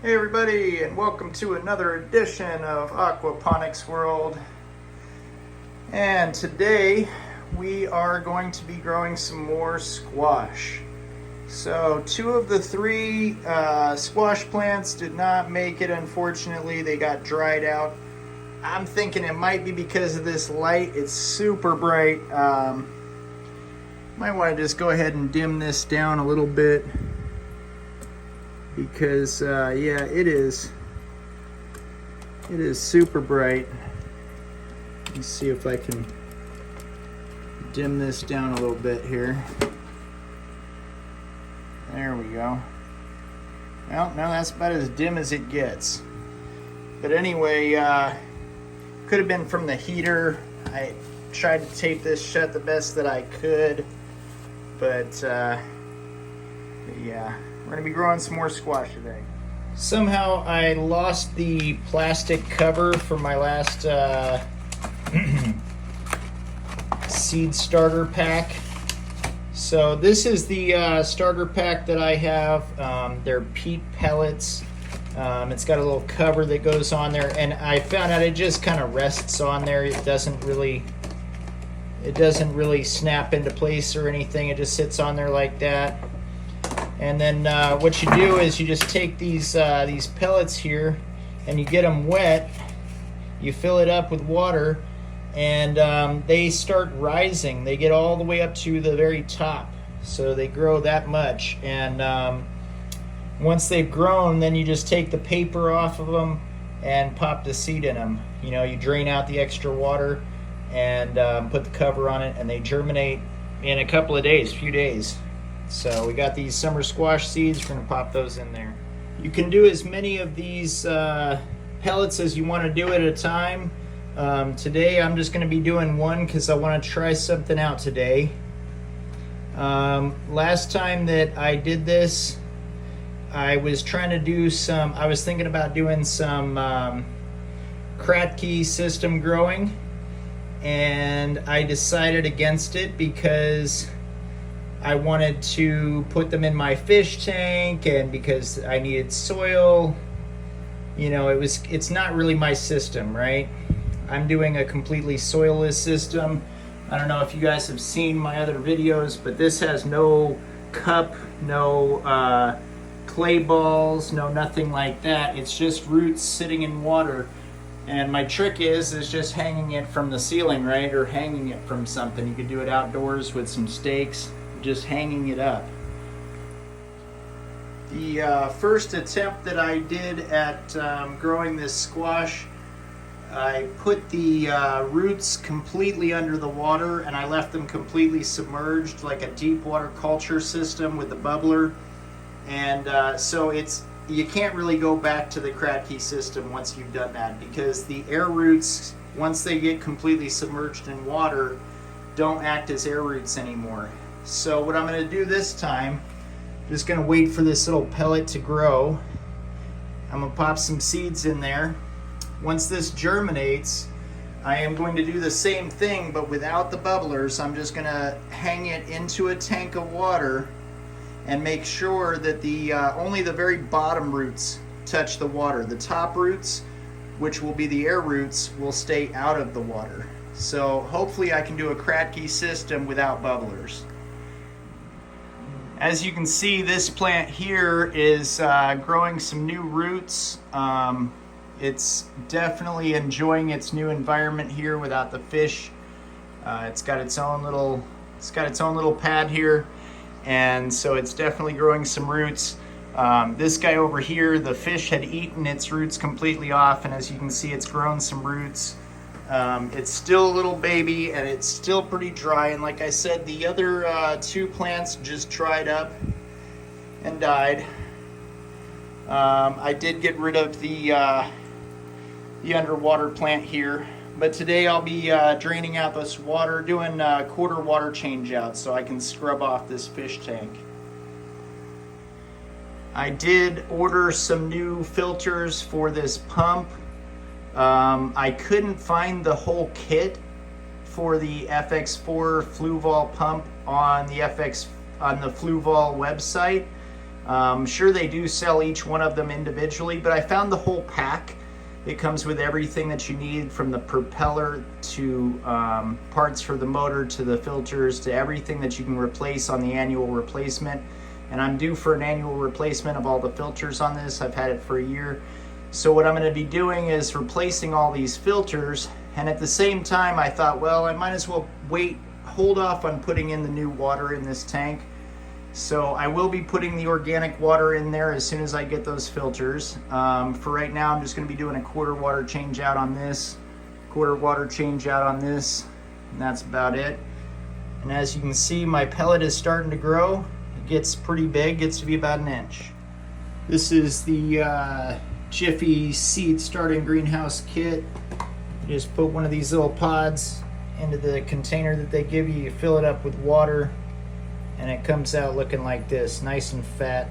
Hey everybody, and welcome to another edition of Aquaponics World. And today we are going to be growing some more squash. So 2 of the 3 squash plants did not make it, unfortunately. They got dried out. I'm thinking it might be because of this light. It's super bright. Might want to just go ahead and dim this down a little bit, because yeah, it is super bright. Let's see if I can dim this down a little bit here. There we go. Well, no, that's about as dim as it gets. But anyway, could have been from the heater. I tried to tape this shut the best that I could, but yeah. We're going to be growing some more squash today. Somehow I lost the plastic cover for my last seed starter pack. So this is the starter pack that I have. They're peat pellets. It's got a little cover that goes on there, and I found out it just kind of rests on there. It doesn't really snap into place or anything. It just sits on there like that. And then what you do is you just take these pellets here and you get them wet. You fill it up with water, and they start rising. They get all the way up to the very top, so they grow that much. And once they've grown, then you just take the paper off of them and pop the seed in them. You know, you drain out the extra water and put the cover on it, and they germinate in a couple of days, few days. So we got these summer squash seeds. We're going to pop those in there. You can do as many of these pellets as you want to do at a time. Today I'm just going to be doing one because I want to try something out today. Last time that I did this, I was thinking about doing some Kratky system growing, and I decided against it because I wanted to put them in my fish tank, and because I needed soil. You know, it's not really my system, right? I'm doing a completely soilless system. I don't know if you guys have seen my other videos, but this has no cup, no clay balls, no nothing like that. It's just roots sitting in water. And my trick is just hanging it from the ceiling, right? Or hanging it from something. You could do it outdoors with some stakes, just hanging it up. The first attempt that I did at growing this squash, I put the roots completely under the water, and I left them completely submerged, like a deep water culture system with the bubbler. And so you can't really go back to the Kratky system once you've done that, because the air roots, once they get completely submerged in water, don't act as air roots anymore. So what I'm going to do this time, I'm just going to wait for this little pellet to grow. I'm going to pop some seeds in there. Once this germinates, I am going to do the same thing, but without the bubblers. I'm just going to hang it into a tank of water and make sure that only the very bottom roots touch the water. The top roots, which will be the air roots, will stay out of the water. So hopefully I can do a Kratky system without bubblers. As you can see, this plant here is growing some new roots. It's definitely enjoying its new environment here without the fish. It's got its own little pad here, and so it's definitely growing some roots. This guy over here, the fish had eaten its roots completely off, and as you can see, it's grown some roots. It's still a little baby, and it's still pretty dry, and like I said, the other 2 plants just dried up and died. I did get rid of the underwater plant here, but today I'll be draining out this water, doing quarter water change out so I can scrub off this fish tank. I did order some new filters for this pump. I couldn't find the whole kit for the FX4 Fluval pump on the Fluval website. I'm sure they do sell each one of them individually, but I found the whole pack. It comes with everything that you need, from the propeller to parts for the motor to the filters to everything that you can replace on the annual replacement. And I'm due for an annual replacement of all the filters on this. I've had it for a year. So what I'm going to be doing is replacing all these filters, and at the same time I thought, well, I might as well hold off on putting in the new water in this tank. So I will be putting the organic water in there as soon as I get those filters. For right now, I'm just going to be doing a quarter water change out on this, quarter water change out on this, and that's about it. And as you can see, my pellet is starting to grow. It gets pretty big, gets to be about an inch. This is the Jiffy seed starting greenhouse kit. You just put one of these little pods into the container that they give you. You fill it up with water, and it comes out looking like this, nice and fat.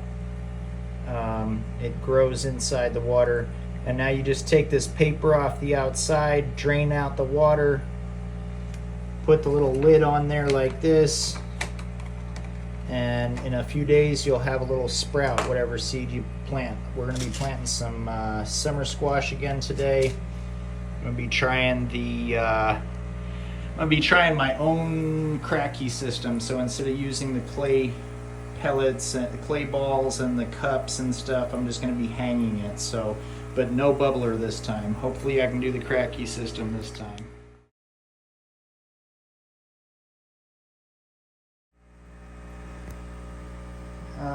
It grows inside the water. And now you just take this paper off the outside, drain out the water, put the little lid on there like this, and in a few days you'll have a little sprout, whatever seed you plant. We're going to be planting some summer squash again today. I'm going to be trying my own cracky system. So instead of using the clay pellets and the clay balls and the cups and stuff, I'm just going to be hanging it. So, but no bubbler this time. Hopefully I can do the cracky system this time.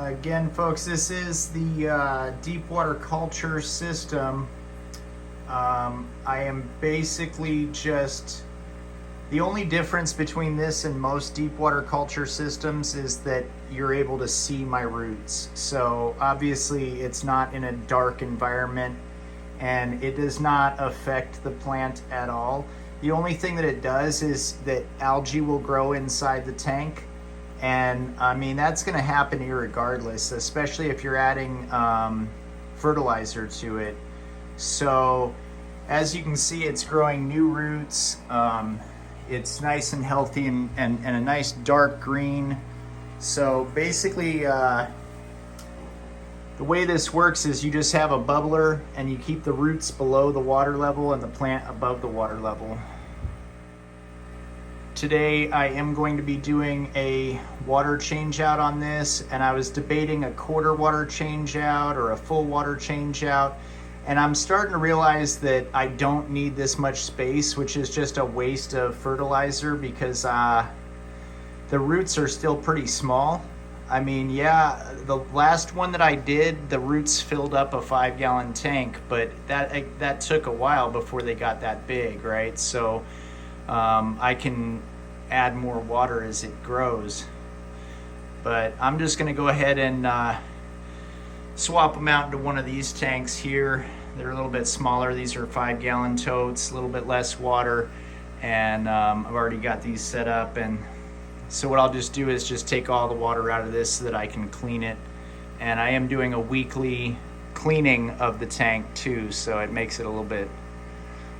Again, folks, this is the deep water culture system. I am basically just, the only difference between this and most deep water culture systems is that you're able to see my roots. So obviously it's not in a dark environment, and it does not affect the plant at all. The only thing that it does is that algae will grow inside the tank. And I mean, that's going to happen irregardless, especially if you're adding fertilizer to it. So as you can see, it's growing new roots. It's nice and healthy and a nice dark green. So basically, the way this works is you just have a bubbler and you keep the roots below the water level and the plant above the water level. Today I am going to be doing a water change out on this, and I was debating a quarter water change out or a full water change out, and I'm starting to realize that I don't need this much space, which is just a waste of fertilizer, because the roots are still pretty small. I mean, yeah, the last one that I did, the roots filled up a 5-gallon tank, but that took a while before they got that big, right? So I can add more water as it grows, but I'm just going to go ahead and swap them out into one of these tanks here. They're a little bit smaller. These are 5-gallon totes, a little bit less water, and I've already got these set up. And so what I'll just do is just take all the water out of this so that I can clean it. And I am doing a weekly cleaning of the tank too, so it makes it a little bit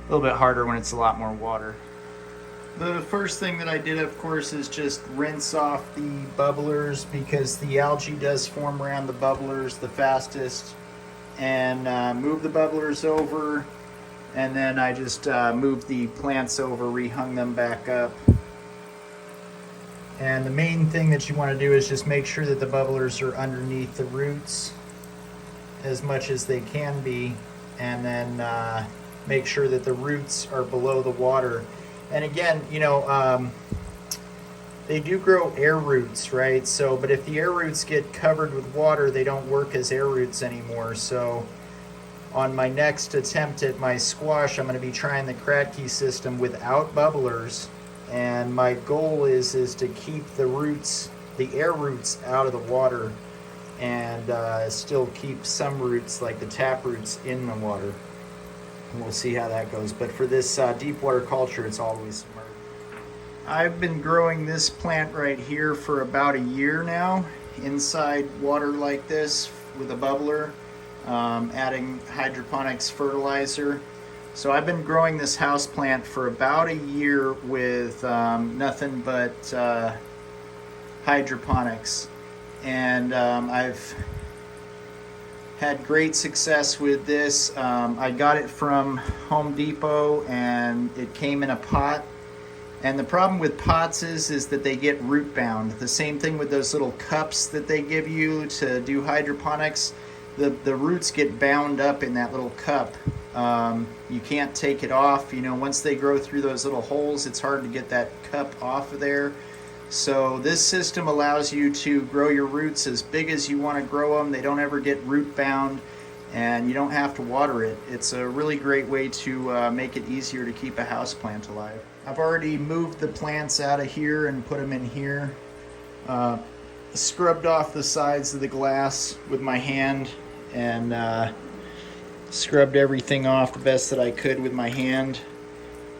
harder when it's a lot more water. The first thing that I did, of course, is just rinse off the bubblers, because the algae does form around the bubblers the fastest, and move the bubblers over, and then I just moved the plants over, rehung them back up. And the main thing that you want to do is just make sure that the bubblers are underneath the roots as much as they can be, and then make sure that the roots are below the water. And again, you know, they do grow air roots, right? So, but if the air roots get covered with water, they don't work as air roots anymore. So on my next attempt at my squash, I'm going to be trying the Kratky system without bubblers. And my goal is to keep the roots, the air roots, out of the water, and still keep some roots, like the tap roots, in the water. And we'll see how that goes. But for this deep water culture, it's always submerged. I've been growing this plant right here for about a year now, inside water like this with a bubbler, adding hydroponics fertilizer. So I've been growing this house plant for about a year with nothing but hydroponics. And I've Had great success with this. I got it from Home Depot and it came in a pot. And the problem with pots is that they get root bound. The same thing with those little cups that they give you to do hydroponics. The roots get bound up in that little cup. You can't take it off. You know, once they grow through those little holes, it's hard to get that cup off of there. So this system allows you to grow your roots as big as you want to grow them. They don't ever get root bound, and you don't have to water it. It's a really great way to make it easier to keep a houseplant alive. I've already moved the plants out of here and put them in here. Scrubbed off the sides of the glass with my hand and scrubbed everything off the best that I could with my hand.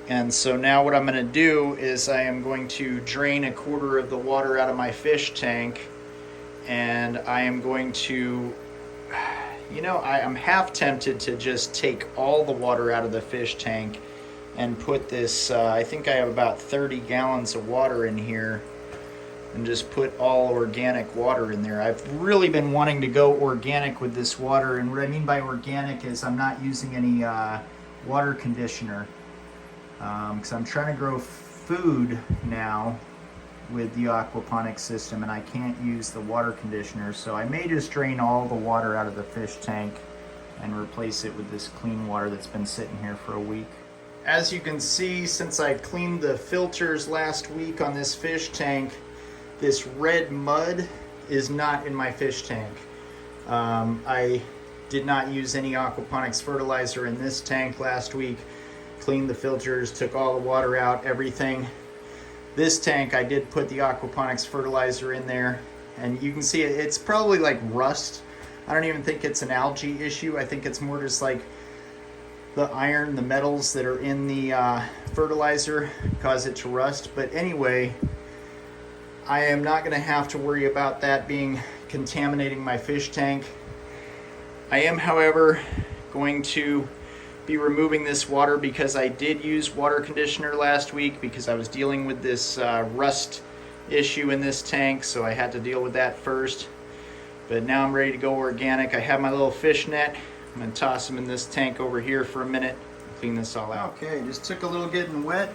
And so now what I'm going to do is I am going to drain 1/4 of the water out of my fish tank, and I am going to, you know, I'm half tempted to just take all the water out of the fish tank and put this, I think I have about 30 gallons of water in here, and just put all organic water in there. I've really been wanting to go organic with this water, and what I mean by organic is I'm not using any water conditioner. Because I'm trying to grow food now with the aquaponics system, and I can't use the water conditioner, so I may just drain all the water out of the fish tank and replace it with this clean water that's been sitting here for a week. As you can see, since I cleaned the filters last week on this fish tank, this red mud is not in my fish tank. I did not use any aquaponics fertilizer in this tank last week. Cleaned the filters, took all the water out, everything. This tank, I did put the aquaponics fertilizer in there, and you can see it's probably like rust. I don't even think it's an algae issue. I think it's more just like the iron, the metals that are in the fertilizer cause it to rust. But anyway, I am not going to have to worry about that being contaminating my fish tank. I am, however, going to be removing this water because I did use water conditioner last week because I was dealing with this rust issue in this tank, so I had to deal with that first. But now I'm ready to go organic. I have my little fish net. I'm going to toss them in this tank over here for a minute and clean this all out. Okay, just took a little getting wet.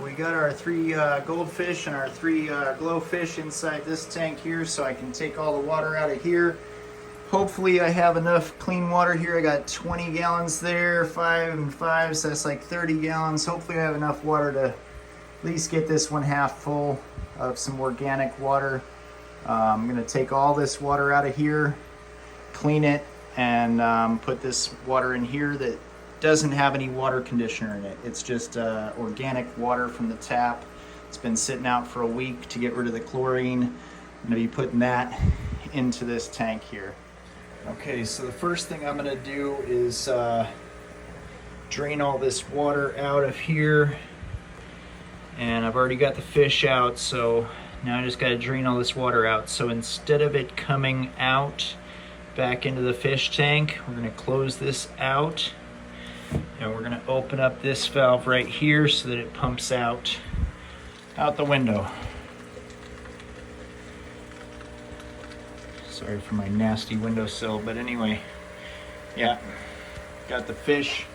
We got our 3 goldfish and our 3 glowfish inside this tank here, so I can take all the water out of here. Hopefully I have enough clean water here. I got 20 gallons there, 5 and 5, so that's like 30 gallons. Hopefully I have enough water to at least get this one half full of some organic water. I'm going to take all this water out of here, clean it, and put this water in here that doesn't have any water conditioner in it. It's just organic water from the tap. It's been sitting out for a week to get rid of the chlorine. I'm going to be putting that into this tank here. Okay, so the first thing I'm going to do is drain all this water out of here, and I've already got the fish out, so now I just got to drain all this water out. So instead of it coming out back into the fish tank, we're going to close this out, and we're going to open up this valve right here so that it pumps out the window. Sorry for my nasty windowsill, but anyway, yeah, got the fish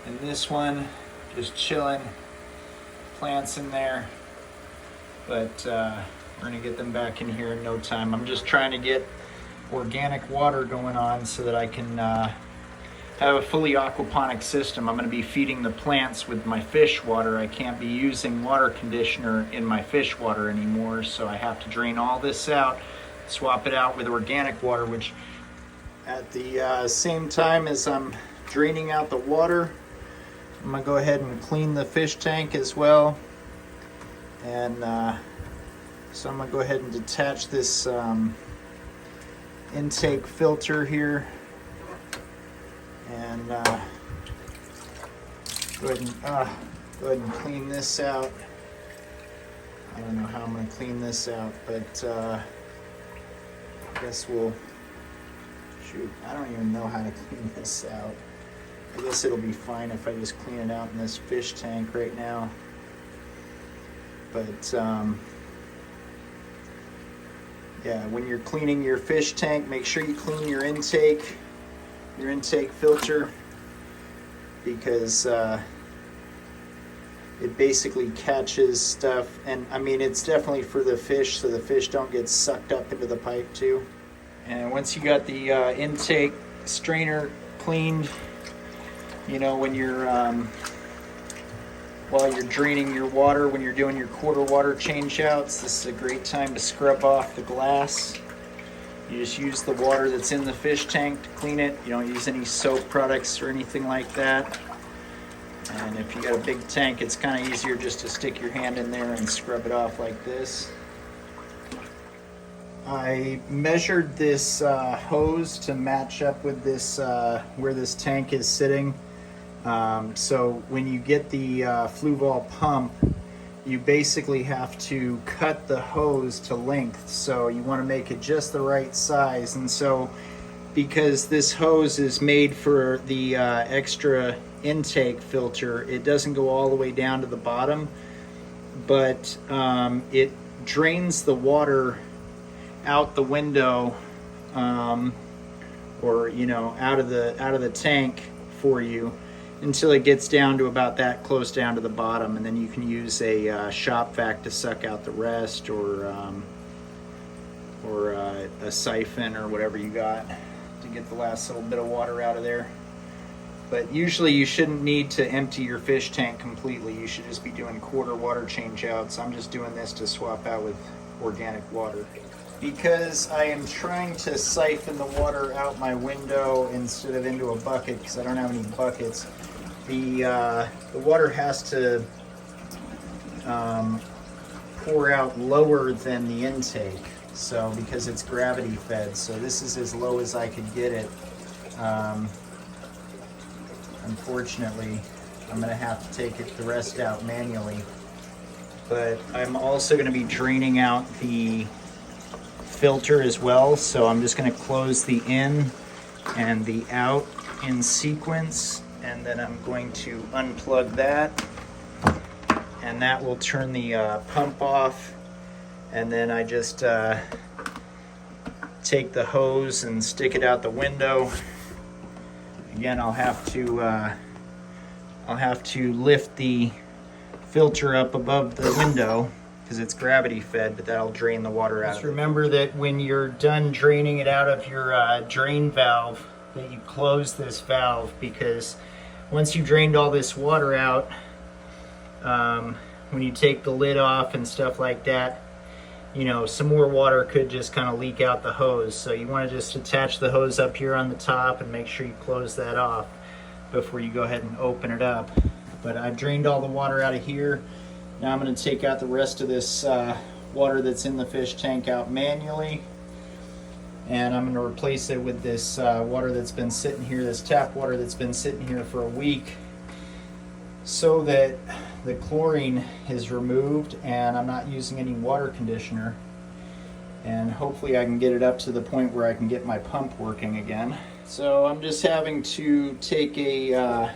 and this one just chilling, plants in there, but we're gonna get them back in here in no time. I'm just trying to get organic water going on so that I can have a fully aquaponic system. I'm gonna be feeding the plants with my fish water. I can't be using water conditioner in my fish water anymore, so I have to drain all this out, swap it out with organic water, which at the same time as I'm draining out the water, I'm gonna go ahead and clean the fish tank as well. And so I'm gonna go ahead and detach this intake filter here, and go ahead and clean this out. I don't know how I'm gonna clean this out, but I guess we'll, shoot, I don't even know how to clean this out. I guess it'll be fine if I just clean it out in this fish tank right now. But Yeah, when you're cleaning your fish tank, make sure you clean your intake filter, because it basically catches stuff. And I mean, it's definitely for the fish, so the fish don't get sucked up into the pipe too. And once you got the intake strainer cleaned, you know, when you're while you're draining your water, when you're doing your quarter water change outs, this is a great time to scrub off the glass. You just use the water that's in the fish tank to clean it. You don't use any soap products or anything like that. And if you got a big tank, it's kind of easier just to stick your hand in there and scrub it off like this. I measured this hose to match up with this where this tank is sitting. So when you get the Fluval pump, you basically have to cut the hose to length. So you want to make it just the right size. And so because this hose is made for the extra intake filter, it doesn't go all the way down to the bottom, but it drains the water out the window, or you know, out of the tank for you, until it gets down to about that close down to the bottom, and then you can use a shop vac to suck out the rest, or a siphon or whatever you got to get the last little bit of water out of there. But usually you shouldn't need to empty your fish tank completely. You should just be doing quarter water change outs. I'm just doing this to swap out with organic water. Because I am trying to siphon the water out my window instead of into a bucket, because I don't have any buckets, the water has to pour out lower than the intake, so because it's gravity fed. So this is as low as I could get it. Unfortunately, I'm going to have to take the rest out manually. But I'm also going to be draining out the filter as well, so I'm just going to close the in and the out in sequence, and then I'm going to unplug that, and that will turn the pump off. And then I just take the hose and stick it out the window. Again, I'll have to lift the filter up above the window because it's gravity fed, but that'll drain the water out. Just remember that when you're done draining it out of your drain valve, that you close this valve, because once you drained all this water out, when you take the lid off and stuff like that, you know, some more water could just kind of leak out the hose. So you want to just attach the hose up here on the top and make sure you close that off before you go ahead and open it up. But I've drained all the water out of here. Now I'm going to take out the rest of this water that's in the fish tank out manually, and I'm going to replace it with this water that's been sitting here, this tap water that's been sitting here for a week, so that the chlorine is removed and I'm not using any water conditioner, and hopefully I can get it up to the point where I can get my pump working again. So I'm just having to take a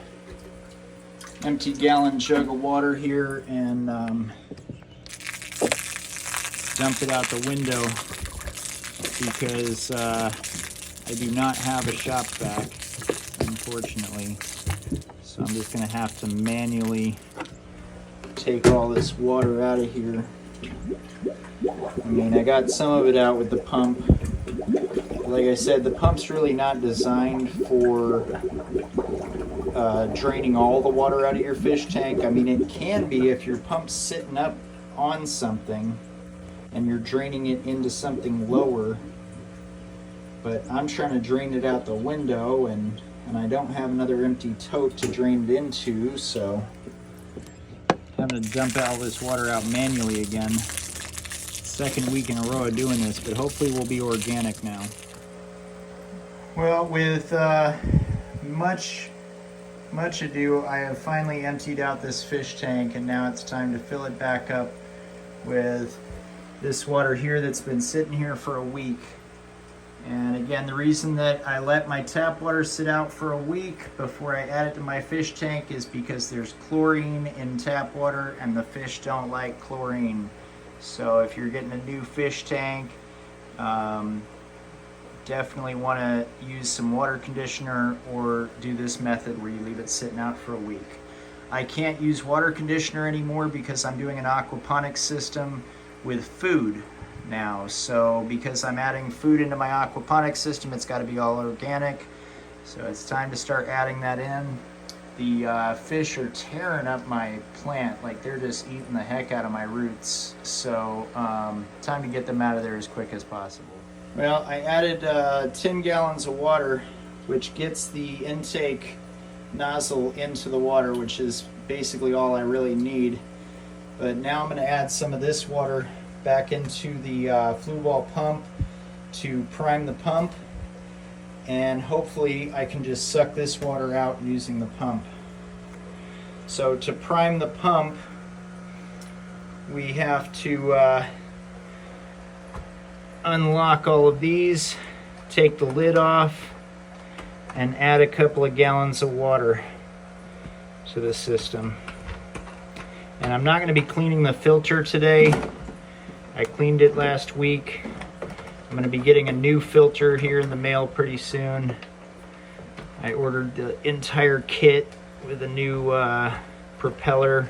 empty gallon jug of water here and dump it out the window, because I do not have a shop vac, unfortunately. So I'm just going to have to manually take all this water out of here. I mean, I got some of it out with the pump. Like I said, the pump's really not designed for draining all the water out of your fish tank. I mean, it can be if your pump's sitting up on something and you're draining it into something lower, but I'm trying to drain it out the window, and I don't have another empty tote to drain it into, so I'm having to dump all this water out manually again. Second week in a row of doing this, but hopefully we'll be organic now. Well, with much ado, I have finally emptied out this fish tank, and now it's time to fill it back up with this water here that's been sitting here for a week. And again, the reason that I let my tap water sit out for a week before I add it to my fish tank is because there's chlorine in tap water and the fish don't like chlorine. So if you're getting a new fish tank Definitely want to use some water conditioner or do this method where you leave it sitting out for a week. I can't use water conditioner anymore because I'm doing an aquaponics system with food now. So because I'm adding food into my aquaponics system, it's got to be all organic. So it's time to start adding that in. The fish are tearing up my plant, like they're just eating the heck out of my roots. So time to get them out of there as quick as possible. Well, I added 10 gallons of water, which gets the intake nozzle into the water, which is basically all I really need. But now I'm going to add some of this water back into the flue ball pump to prime the pump, and hopefully I can just suck this water out using the pump. So to prime the pump, we have to unlock all of these, take the lid off, and add a couple of gallons of water to the system. And I'm not going to be cleaning the filter today. I cleaned it last week. I'm going to be getting a new filter here in the mail pretty soon. I ordered the entire kit with a new propeller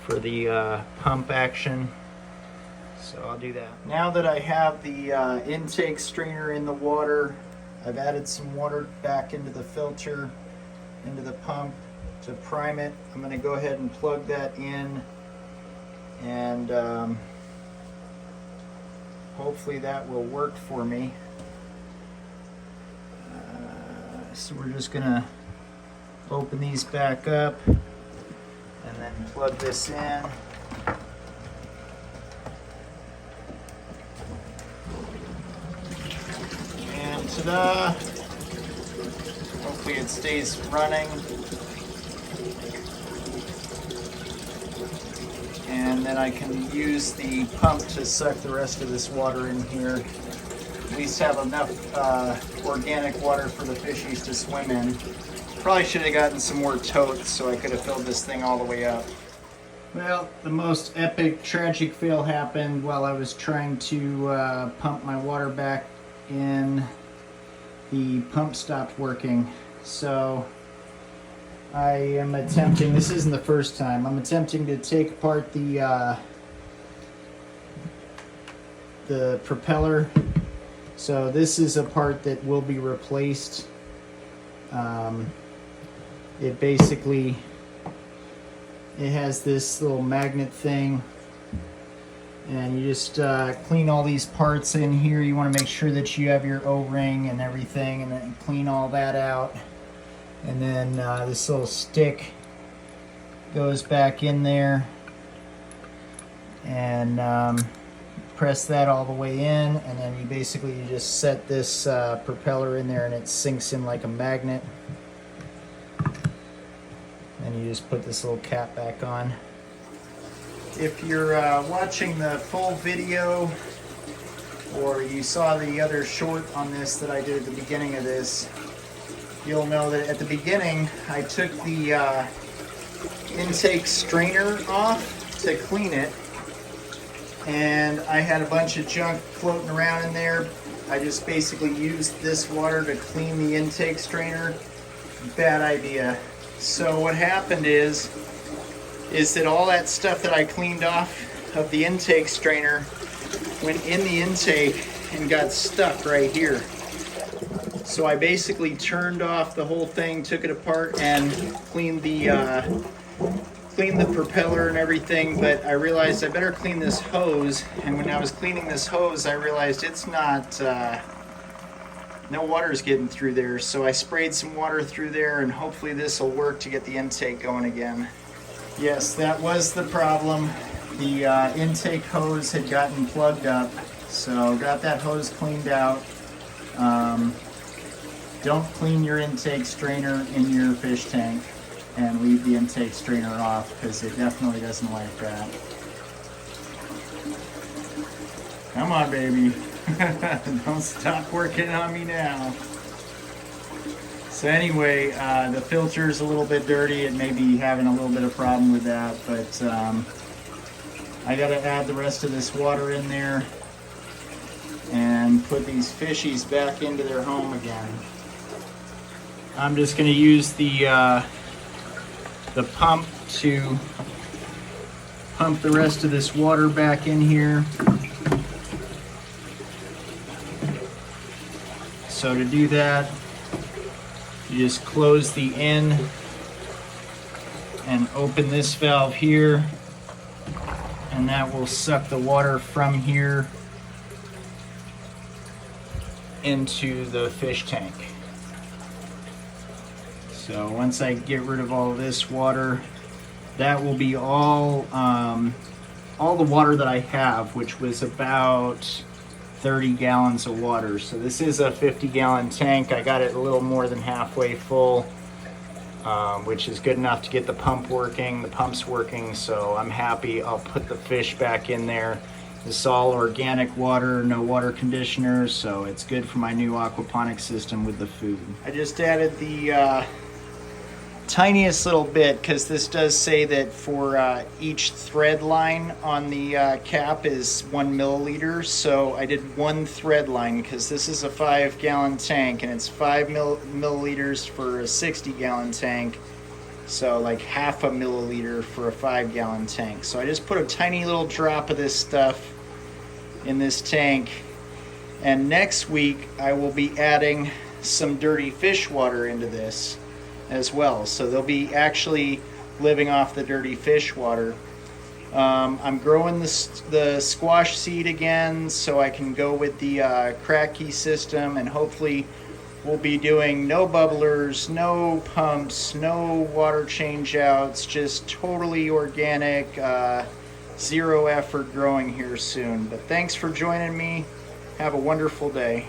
for the pump action. So I'll do that. Now that I have the intake strainer in the water, I've added some water back into the filter, into the pump to prime it. I'm going to go ahead and plug that in, and hopefully that will work for me. So we're just going to open these back up and then plug this in. Ta-da! Hopefully it stays running. And then I can use the pump to suck the rest of this water in here. At least have enough organic water for the fishies to swim in. Probably should have gotten some more totes so I could have filled this thing all the way up. Well, the most epic, tragic fail happened while I was trying to pump my water back in. The pump stopped working, so I am attempting, this isn't the first time, I'm attempting to take apart the propeller. So this is a part that will be replaced. It basically, it has this little magnet thing, and you just clean all these parts in here. You want to make sure that you have your O-ring and everything, and then clean all that out. And then this little stick goes back in there, and press that all the way in, and then you just set this propeller in there, and it sinks in like a magnet. And you just put this little cap back on. If you're watching the full video, or you saw the other short on this that I did at the beginning of this, you'll know that at the beginning I took the intake strainer off to clean it, and I had a bunch of junk floating around in there. I just basically used this water to clean the intake strainer. Bad idea. So what happened is that all that stuff that I cleaned off of the intake strainer went in the intake and got stuck right here. So I basically turned off the whole thing, took it apart, and cleaned the propeller and everything, but I realized I better clean this hose, and when I was cleaning this hose I realized it's not, no water's getting through there, so I sprayed some water through there, and hopefully this will work to get the intake going again. Yes, that was the problem. The intake hose had gotten plugged up, so got that hose cleaned out. Don't clean your intake strainer in your fish tank and leave the intake strainer off, because it definitely doesn't like that. Come on, baby. Don't stop working on me now. So anyway, the filter's a little bit dirty. It may be having a little bit of problem with that, but I gotta add the rest of this water in there and put these fishies back into their home again. I'm just going to use the pump to pump the rest of this water back in here. So to do that, you just close the end and open this valve here, and that will suck the water from here into the fish tank. So once I get rid of all this water, that will be all the water that I have, which was about 30 gallons of water. So this is a 50-gallon tank. I got it a little more than halfway full, which is good enough to get the pump working. The pump's working, so I'm happy. I'll put the fish back in there. This is all organic water, no water conditioners, so it's good for my new aquaponics system with the food. I just added the tiniest little bit, because this does say that for each thread line on the cap is 1 milliliter. So I did 1 thread line, because this is a 5-gallon tank and it's 5 milliliters for a 60-gallon tank. So like half a milliliter for a 5-gallon tank. So I just put a tiny little drop of this stuff in this tank. And next week I will be adding some dirty fish water into this as well, so they'll be actually living off the dirty fish water. I'm growing the squash seed again, so I can go with the cracky system, and hopefully we'll be doing no bubblers, no pumps, no water change outs, just totally organic, zero effort growing here soon. But thanks for joining me. Have a wonderful day.